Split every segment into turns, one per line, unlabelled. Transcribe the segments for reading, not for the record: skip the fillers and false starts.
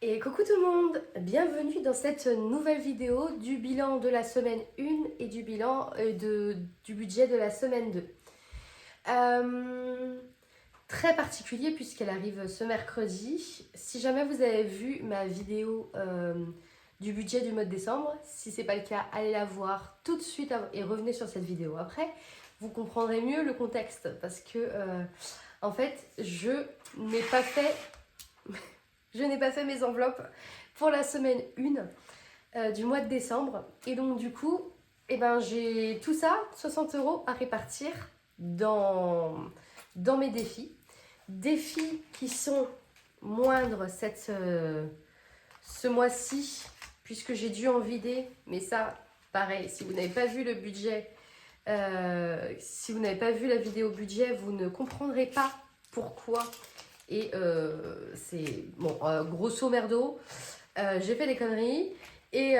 Et coucou tout le monde, bienvenue dans cette nouvelle vidéo du bilan de la semaine 1 et du bilan du budget de la semaine 2. Très particulier puisqu'elle arrive ce mercredi. Si jamais vous avez vu ma vidéo du budget du mois de décembre, si ce n'est pas le cas, allez la voir tout de suite et revenez sur cette vidéo après. Vous comprendrez mieux le contexte parce que en fait je n'ai pas fait mes enveloppes pour la semaine 1 du mois de décembre. Et donc du coup, j'ai tout ça, 60 € à répartir dans mes défis. Défis qui sont moindres ce mois-ci, puisque j'ai dû en vider. Mais ça, pareil, si vous n'avez pas vu le budget, si vous n'avez pas vu la vidéo budget, vous ne comprendrez pas pourquoi. Et c'est bon, grosso merdo, j'ai fait des conneries et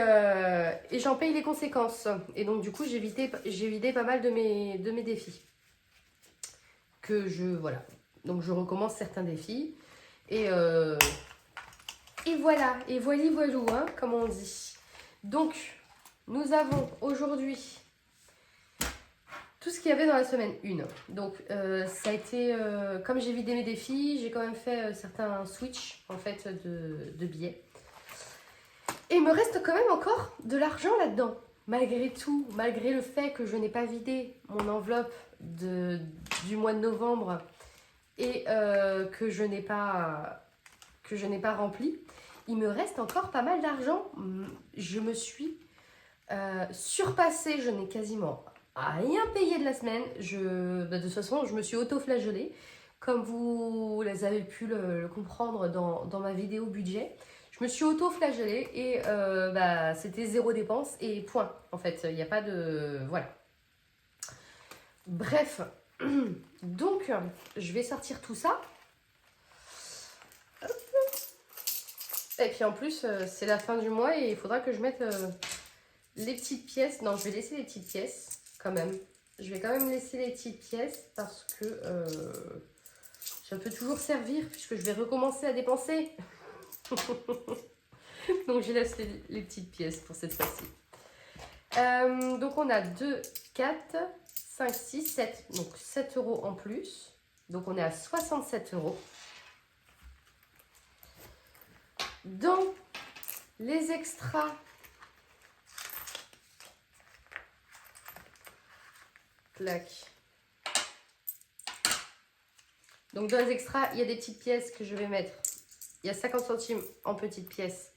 j'en paye les conséquences. Et donc du coup j'ai vidé pas mal de mes défis. Voilà. Donc je recommence certains défis. Et voilà, et voilou, hein, comme on dit. Donc nous avons aujourd'hui tout ce qu'il y avait dans la semaine 1. Donc ça a été, comme j'ai vidé mes défis, j'ai quand même fait certains switch en fait de billets. Et il me reste quand même encore de l'argent là-dedans. Malgré tout, malgré le fait que je n'ai pas vidé mon enveloppe du mois de novembre et que je n'ai pas rempli, il me reste encore pas mal d'argent. Je me suis surpassée, je n'ai quasiment rien payé de la semaine. De toute façon, je me suis auto-flagellée. Comme vous avez pu le comprendre dans ma vidéo budget. Je me suis auto-flagellée et c'était zéro dépense et point. En fait, il n'y a pas de... Voilà. Bref. Donc, je vais sortir tout ça. Et puis en plus, c'est la fin du mois et il faudra que je mette les petites pièces. Non, je vais laisser les petites pièces quand même. Je vais quand même laisser les petites pièces parce que ça peut toujours servir puisque je vais recommencer à dépenser. Donc je laisse les petites pièces pour cette fois-ci. Donc on a 2, 4, 5, 6, 7. Donc 7 € en plus. Donc on est à 67 €. Dans les extras, clac. Donc dans les extras, il y a des petites pièces que je vais mettre. Il y a 50 centimes en petites pièces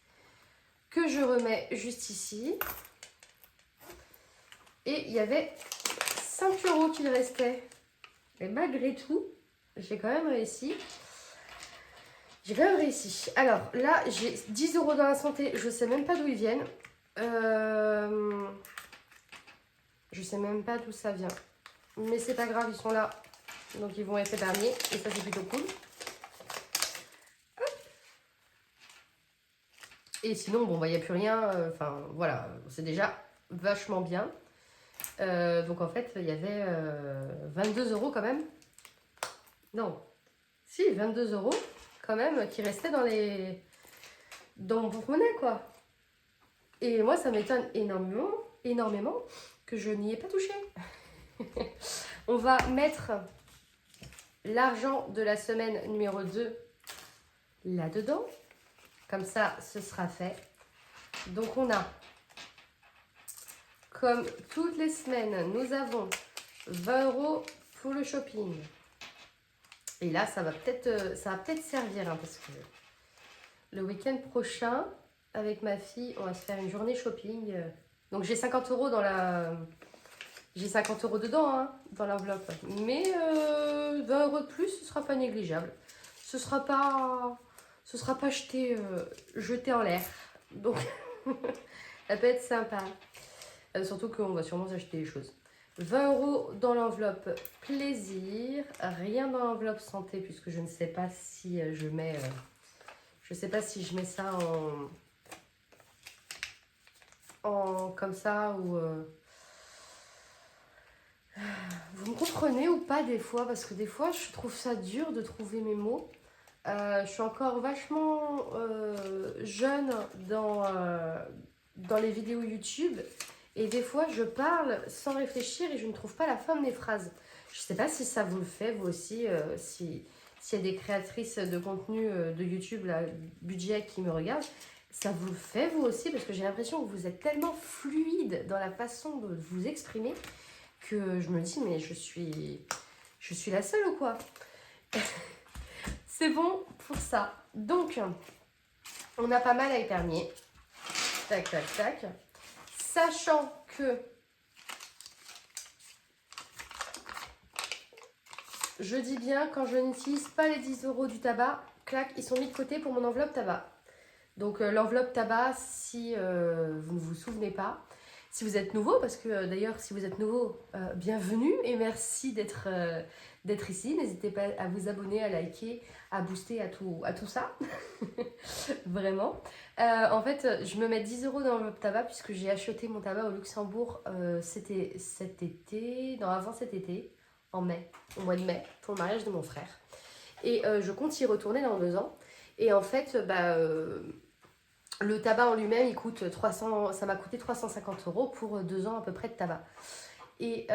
que je remets juste ici. Et il y avait 5 € qu'il restait. Mais malgré tout, j'ai quand même réussi. Alors là, j'ai 10 € dans la santé. Je sais même pas d'où ils viennent. Je sais même pas d'où ça vient. Mais c'est pas grave, ils sont là. Donc ils vont être épargnés. Et ça, c'est plutôt cool. Hop. Et sinon, bon, il n'y a plus rien. Enfin, voilà, c'est déjà vachement bien. Donc en fait, il y avait 22 € quand même. Non. Si, 22 € quand même qui restaient dans mon porte-monnaie, quoi. Et moi, ça m'étonne énormément que je n'y ai pas touché. On va mettre l'argent de la semaine numéro 2 là-dedans. Comme ça, ce sera fait. Donc, on a, comme toutes les semaines, nous avons 20 € pour le shopping. Et là, ça va peut-être servir, hein, parce que le week-end prochain, avec ma fille, on va se faire une journée shopping. Donc, j'ai 50 € J'ai 50 € dedans, hein, dans l'enveloppe. Mais 20 € de plus, ce sera pas négligeable. Ce sera pas jeté en l'air. Donc, ça peut être sympa. Surtout qu'on va sûrement s'acheter des choses. 20 € dans l'enveloppe plaisir. Rien dans l'enveloppe santé, puisque je ne sais pas si je mets... je sais pas si je mets ça en comme ça ou... Vous me comprenez ou pas des fois? Parce que des fois, je trouve ça dur de trouver mes mots. Je suis encore vachement jeune dans les vidéos YouTube. Et des fois, je parle sans réfléchir et je ne trouve pas la fin de mes phrases. Je ne sais pas si ça vous le fait, vous aussi, s'il y a des créatrices de contenu de YouTube, là, budget, qui me regardent. Ça vous le fait, vous aussi, parce que j'ai l'impression que vous êtes tellement fluide dans la façon de vous exprimer que je me dis, mais je suis la seule ou quoi? C'est bon pour ça. Donc, on a pas mal à éternuer. Tac, tac, tac. Sachant que je dis bien, quand je n'utilise pas les 10 € du tabac, clac, ils sont mis de côté pour mon enveloppe tabac. Donc l'enveloppe tabac, si vous ne vous souvenez pas, si vous êtes nouveau, parce que d'ailleurs si vous êtes nouveau, bienvenue et merci d'être ici. N'hésitez pas à vous abonner, à liker, à booster, à tout ça. Vraiment. En fait, je me mets 10 € dans l'enveloppe tabac puisque j'ai acheté mon tabac au Luxembourg, c'était cet été, non avant cet été, en mai, au mois de mai, pour le mariage de mon frère. Et je compte y retourner dans 2 ans. Et en fait, le tabac en lui-même, il coûte 300, ça m'a coûté 350 € pour 2 ans à peu près de tabac. Et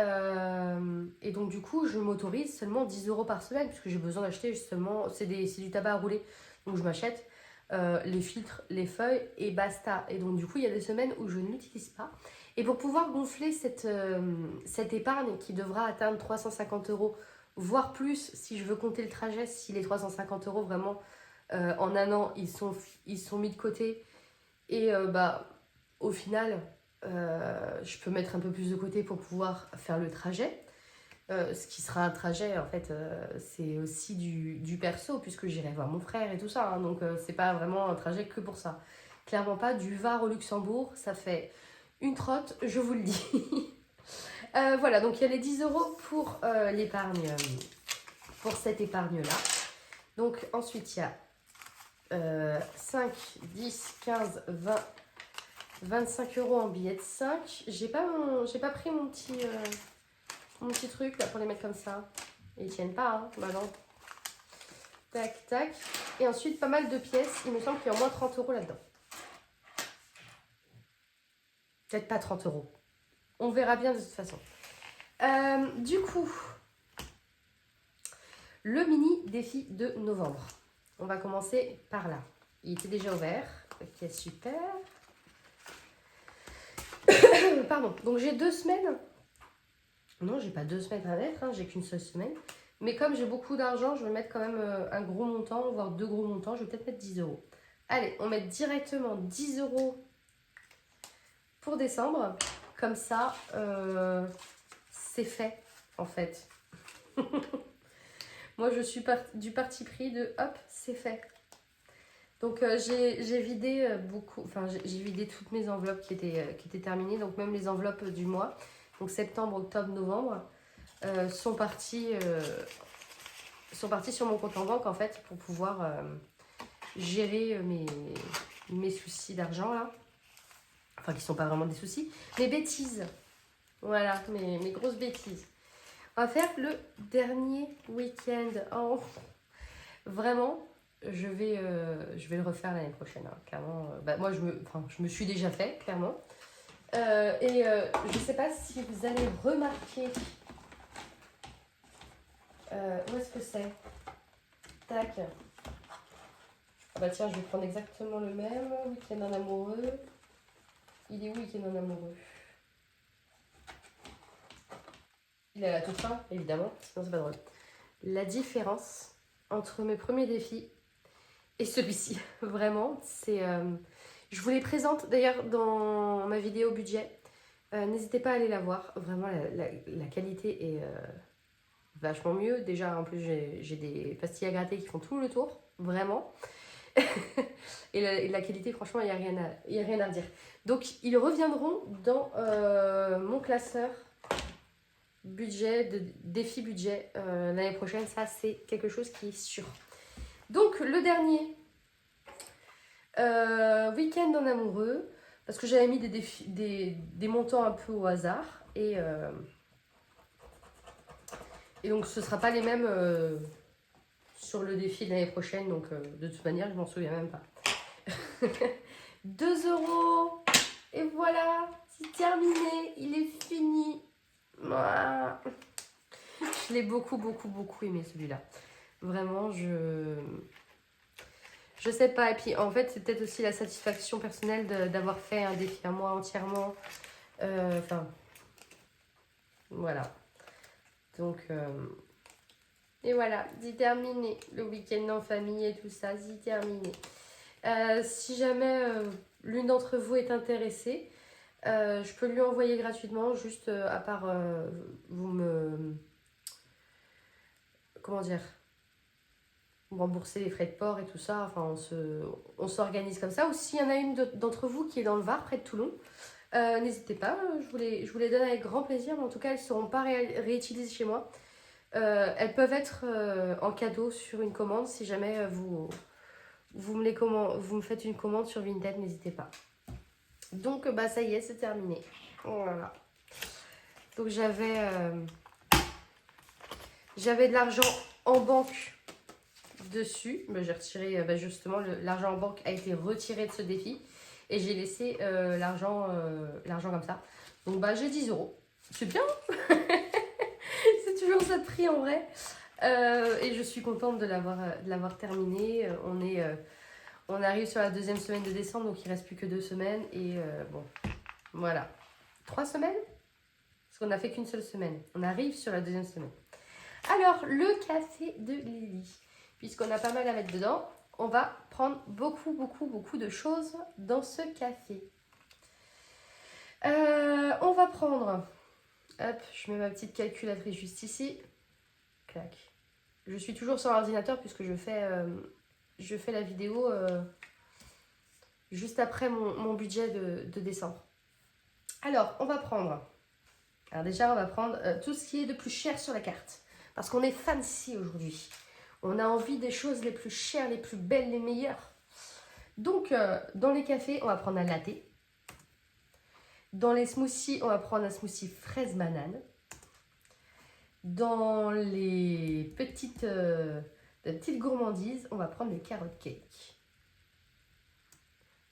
donc du coup, je m'autorise seulement 10 € par semaine, puisque j'ai besoin d'acheter justement, c'est du tabac à rouler. Donc je m'achète les filtres, les feuilles et basta. Et donc du coup, il y a des semaines où je ne l'utilise pas. Et pour pouvoir gonfler cette épargne qui devra atteindre 350 €, voire plus si je veux compter le trajet, si les 350 € vraiment en un an, ils sont mis de côté. Et au final, je peux mettre un peu plus de côté pour pouvoir faire le trajet. Ce qui sera un trajet, en fait, c'est aussi du perso, puisque j'irai voir mon frère et tout ça. Hein, donc, c'est pas vraiment un trajet que pour ça. Clairement pas. Du Var au Luxembourg, ça fait une trotte, je vous le dis. Voilà, donc il y a les 10 € pour l'épargne, pour cette épargne-là. Donc, ensuite, il y a 5, 10, 15, 20, 25 € en billets de 5. J'ai pas pris mon petit truc là pour les mettre comme ça. Ils tiennent pas, hein. Bah non. Tac, tac. Et ensuite, pas mal de pièces. Il me semble qu'il y a au moins 30 € là-dedans. Peut-être pas 30 €. On verra bien de toute façon. Du coup, le mini défi de novembre. On va commencer par là. Il était déjà ouvert. Ok, super. Pardon. Donc j'ai 2 semaines. Non, j'ai pas 2 semaines à mettre. Hein, j'ai qu'une seule semaine. Mais comme j'ai beaucoup d'argent, je vais mettre quand même un gros montant, voire 2 gros montants. Je vais peut-être mettre 10 €. Allez, on met directement 10 € pour décembre. Comme ça, c'est fait, en fait. Moi, je suis du parti pris de hop, c'est fait. Donc, j'ai vidé beaucoup, enfin, j'ai vidé toutes mes enveloppes qui étaient terminées, donc même les enveloppes du mois. Donc, septembre, octobre, novembre, sont parties sur mon compte en banque, en fait, pour pouvoir gérer mes soucis d'argent, là. Enfin, qui ne sont pas vraiment des soucis. Mes bêtises. Voilà, mes grosses bêtises. On va faire le dernier week-end. Oh, vraiment, je vais le refaire l'année prochaine. Hein, clairement, moi, je me suis déjà fait, clairement. Je ne sais pas si vous allez remarquer. Où est-ce que c'est? Tac. Ah bah tiens, je vais prendre exactement le même. Week-end en amoureux. Il est où, Week-end en amoureux? Il est à la toute fin, évidemment, sinon c'est pas drôle. La différence entre mes premiers défis et celui-ci, vraiment, c'est... je vous les présente d'ailleurs dans ma vidéo budget. N'hésitez pas à aller la voir. Vraiment, la qualité est vachement mieux. Déjà, en plus, j'ai des pastilles à gratter qui font tout le tour. Vraiment. et la qualité, franchement, il n'y a rien à redire. Donc, ils reviendront dans mon classeur budget, de défi budget l'année prochaine. Ça, c'est quelque chose qui est sûr. Donc, le dernier week-end en amoureux, parce que j'avais mis des montants un peu au hasard. Et donc, ce ne sera pas les mêmes sur le défi de l'année prochaine. Donc, de toute manière, je m'en souviens même pas. 2 euros. Et voilà, c'est terminé. Il est fini. Voilà. Je l'ai beaucoup, beaucoup, beaucoup aimé celui-là. Vraiment, je sais pas. Et puis, en fait, c'est peut-être aussi la satisfaction personnelle d'avoir fait un défi à moi entièrement. Enfin, voilà. Donc, et voilà, c'est terminé. Le week-end en famille et tout ça, c'est terminé. Si jamais l'une d'entre vous est intéressée, je peux lui envoyer gratuitement, juste à part vous me... Comment dire? Rembourser les frais de port et tout ça. Enfin, on s'organise comme ça. Ou s'il y en a une d'entre vous qui est dans le Var, près de Toulon, n'hésitez pas, je vous les donne avec grand plaisir. Mais en tout cas, elles ne seront pas réutilisées chez moi. Elles peuvent être en cadeau sur une commande. Si jamais vous me faites une commande sur Vinted, n'hésitez pas. Donc, bah, ça y est, c'est terminé. Voilà. Donc, j'avais de l'argent en banque dessus. Bah, j'ai retiré, justement, l'argent en banque a été retiré de ce défi. Et j'ai laissé l'argent comme ça. Donc, bah, j'ai 10 euros. C'est bien. C'est toujours ça de prix en vrai. Et je suis contente de l'avoir terminé. On arrive sur la deuxième semaine de décembre, donc il ne reste plus que 2 semaines. Et bon, voilà. 3 semaines? Parce qu'on n'a fait qu'une seule semaine. On arrive sur la deuxième semaine. Alors, le café de Lily. Puisqu'on a pas mal à mettre dedans, on va prendre beaucoup, beaucoup, beaucoup de choses dans ce café. On va prendre... Hop, je mets ma petite calculatrice juste ici. Clac. Je suis toujours sur l'ordinateur puisque je fais la vidéo juste après mon budget de décembre. Alors, on va prendre... Alors déjà, on va prendre tout ce qui est de plus cher sur la carte. Parce qu'on est fancy aujourd'hui. On a envie des choses les plus chères, les plus belles, les meilleures. Donc, dans les cafés, on va prendre un latte. Dans les smoothies, on va prendre un smoothie fraise banane. Dans les petites gourmandises, on va prendre le carrot cake.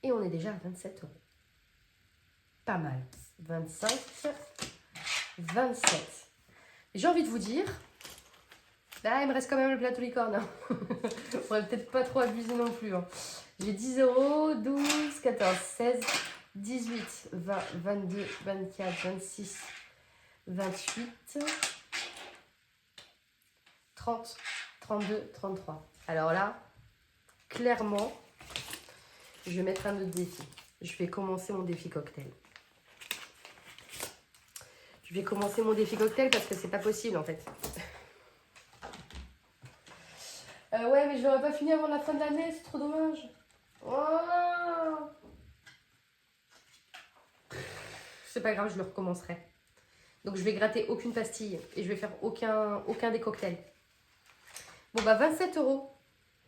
Et on est déjà à 27 euros. Pas mal. 25, 27. J'ai envie de vous dire... Là, il me reste quand même le plateau licorne. Hein. On pourrait peut-être pas trop abuser non plus. Hein. J'ai 10 euros, 12, 14, 16, 18, 20, 22, 24, 26, 28, 30, 32, 33. Alors là, clairement, je vais mettre un autre défi. Je vais commencer mon défi cocktail. Je vais commencer mon défi cocktail parce que c'est pas possible en fait. Ouais, mais je l'aurais pas fini avant la fin de l'année, c'est trop dommage. Oh, c'est pas grave, je le recommencerai. Donc je vais gratter aucune pastille et je vais faire aucun des cocktails. Bon bah 27 euros,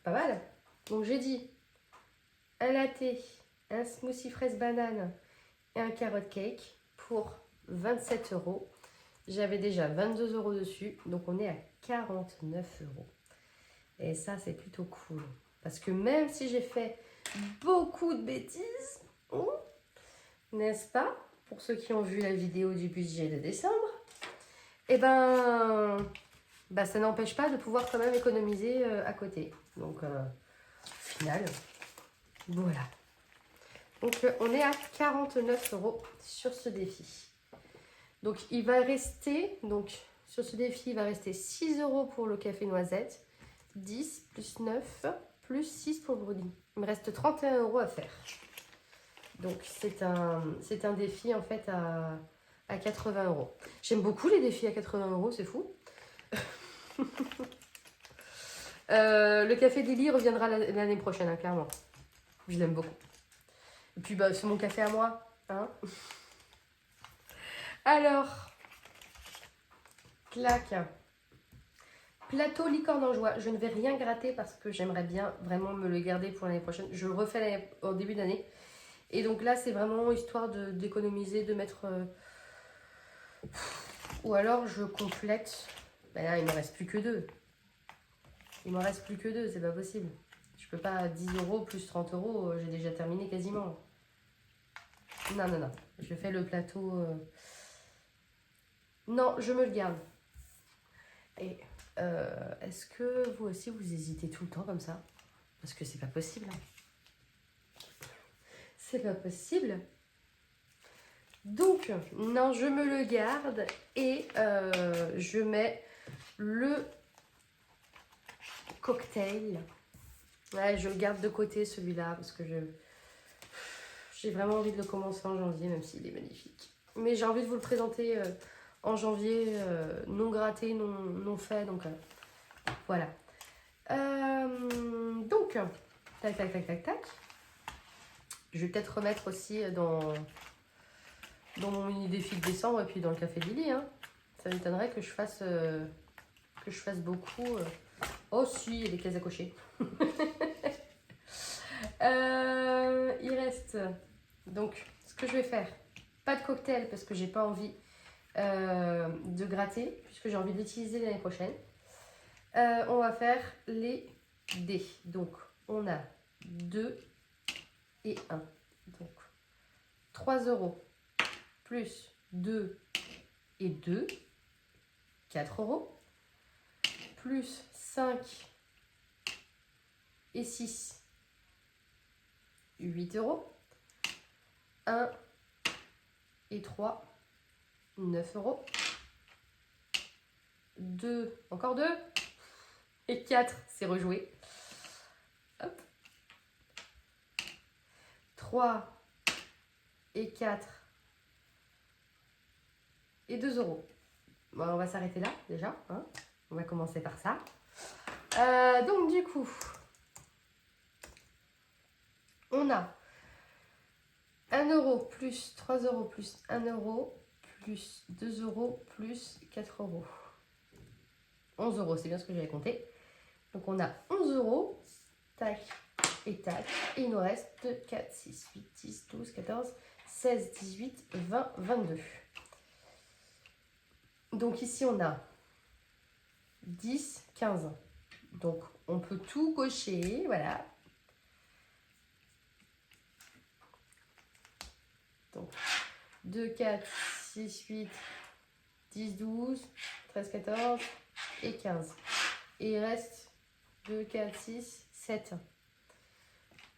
pas mal. Donc j'ai dit un latte, un smoothie fraise banane et un carrot cake pour 27 euros. J'avais déjà 22 euros dessus, donc on est à 49 euros. Et ça, c'est plutôt cool. Parce que même si j'ai fait beaucoup de bêtises, n'est-ce pas? Pour ceux qui ont vu la vidéo du budget de décembre, eh ben ça n'empêche pas de pouvoir quand même économiser à côté. Donc, au final, voilà. Donc, on est à 49 euros sur ce défi. Donc, il va rester, sur ce défi, il va rester 6 euros pour le café noisette. 10 plus 9 plus 6 pour le brownie. Il me reste 31 euros à faire. Donc c'est un défi en fait à 80 euros. J'aime beaucoup les défis à 80 euros, c'est fou. Le café Lily reviendra l'année prochaine, hein, clairement. Je l'aime beaucoup. Et puis bah, c'est mon café à moi. Hein. Alors, clac. Plateau licorne en joie. Je ne vais rien gratter parce que j'aimerais bien vraiment me le garder pour l'année prochaine. Je le refais au début d'année. Et donc là, c'est vraiment histoire d'économiser, de mettre... Ou alors, je complète... Ben là, il ne me reste plus que 2. Il m'en reste plus que 2, c'est pas possible. Je peux pas 10 € plus 30 €, j'ai déjà terminé quasiment. Non, non, non. Je fais le plateau. Non, je me le garde. Et est-ce que vous aussi vous hésitez tout le temps comme ça? Parce que c'est pas possible. C'est pas possible. Donc, non, je me le garde et je mets le cocktail. Ouais, je le garde de côté celui-là parce que j'ai vraiment envie de le commencer en janvier, même s'il est magnifique. Mais j'ai envie de vous le présenter en janvier, non gratté, non fait, donc voilà. Donc, tac, tac, tac, tac, tac. Je vais peut-être remettre aussi dans mon mini défi de décembre et puis dans le café de Lily. Hein. Ça m'étonnerait que je fasse beaucoup. Oh si, il y a des cases à cocher. Il reste donc ce que je vais faire. Pas de cocktail parce que j'ai pas envie de gratter puisque j'ai envie de l'utiliser l'année prochaine. On va faire les dés. Donc on a 2 et 1. Donc 3 € plus 2 et 2, 4 € plus 5 et 6, 8 €. 1 et 3, 9 €. 2, encore 2 et 4, c'est rejoué. Hop. 3 et 4 et 2 €. Bon, on va s'arrêter là déjà. Hein, on va commencer par ça. Donc du coup, on a 1 € plus 3 € plus 1 € plus 2 € plus 4 €. 11 €, c'est bien ce que j'avais compté. Donc on a 11 €, tac et tac. Et il nous reste 2, 4, 6, 8, 10, 12, 14, 16, 18, 20, 22. Donc ici on a 10, 15. Donc on peut tout cocher, voilà. Donc 2, 4, 6, 8, 10, 12, 13, 14 et 15. Et il reste 2, 4, 6, 7.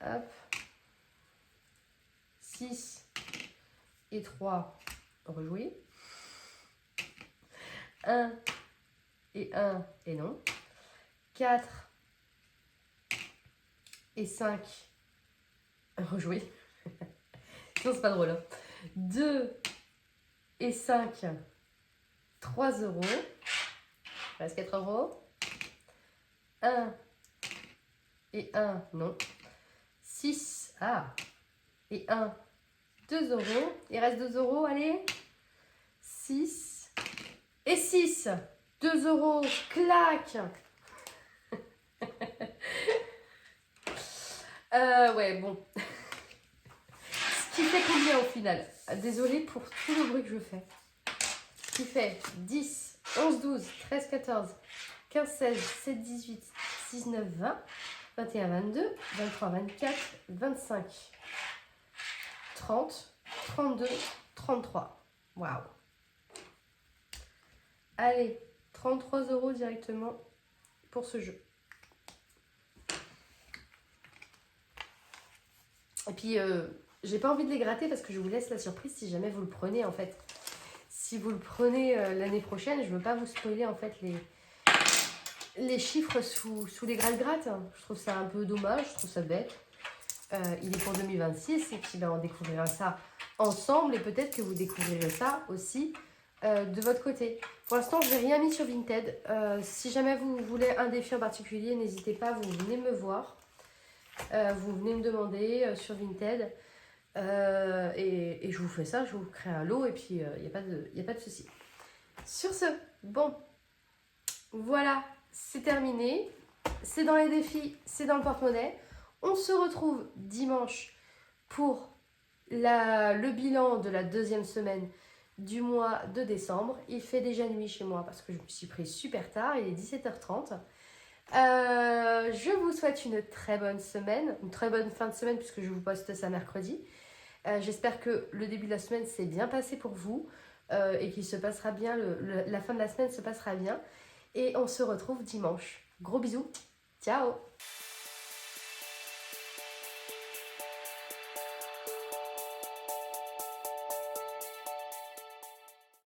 Hop. 6 et 3, rejouer. 1 et 1 et non. 4 et 5, rejouer. Sinon c'est pas drôle. Hein. 2 et 5, 3 €. Il reste 4 €. 1 et 1, non. 6, et 1, 2 €. Il reste 2 €, allez. 6 et 6, 2 €, clac. Ouais, bon. Ce qui fait combien au final? Désolée pour tout le bruit que je fais. Ce qui fait 10, 11, 12, 13, 14, 15, 16, 17, 18, 19, 20, 21, 22, 23, 24, 25, 30, 32, 33. Waouh. Allez, 33 € directement pour ce jeu. Et puis, j'ai pas envie de les gratter parce que je vous laisse la surprise si jamais vous le prenez en fait. Si vous le prenez l'année prochaine, je veux pas vous spoiler en fait les chiffres sous les gratte-gratte. Je trouve ça un peu dommage, je trouve ça bête. Il est pour 2026 et puis ben, on découvrira ça ensemble et peut-être que vous découvrirez ça aussi de votre côté. Pour l'instant, je n'ai rien mis sur Vinted. Si jamais vous voulez un défi en particulier, n'hésitez pas, vous venez me voir. Vous venez me demander sur Vinted et je vous fais ça, je vous crée un lot et puis il n'y a pas de souci. Sur ce, bon, voilà, c'est terminé. C'est dans les défis, c'est dans le porte-monnaie. On se retrouve dimanche pour le bilan de la deuxième semaine du mois de décembre. Il fait déjà nuit chez moi parce que je me suis pris super tard, il est 17h30. Je vous souhaite une très bonne semaine, une très bonne fin de semaine puisque je vous poste ça mercredi. J'espère que le début de la semaine s'est bien passé pour vous et qu'il se passera bien, la fin de la semaine se passera bien. Et on se retrouve dimanche. Gros bisous, ciao!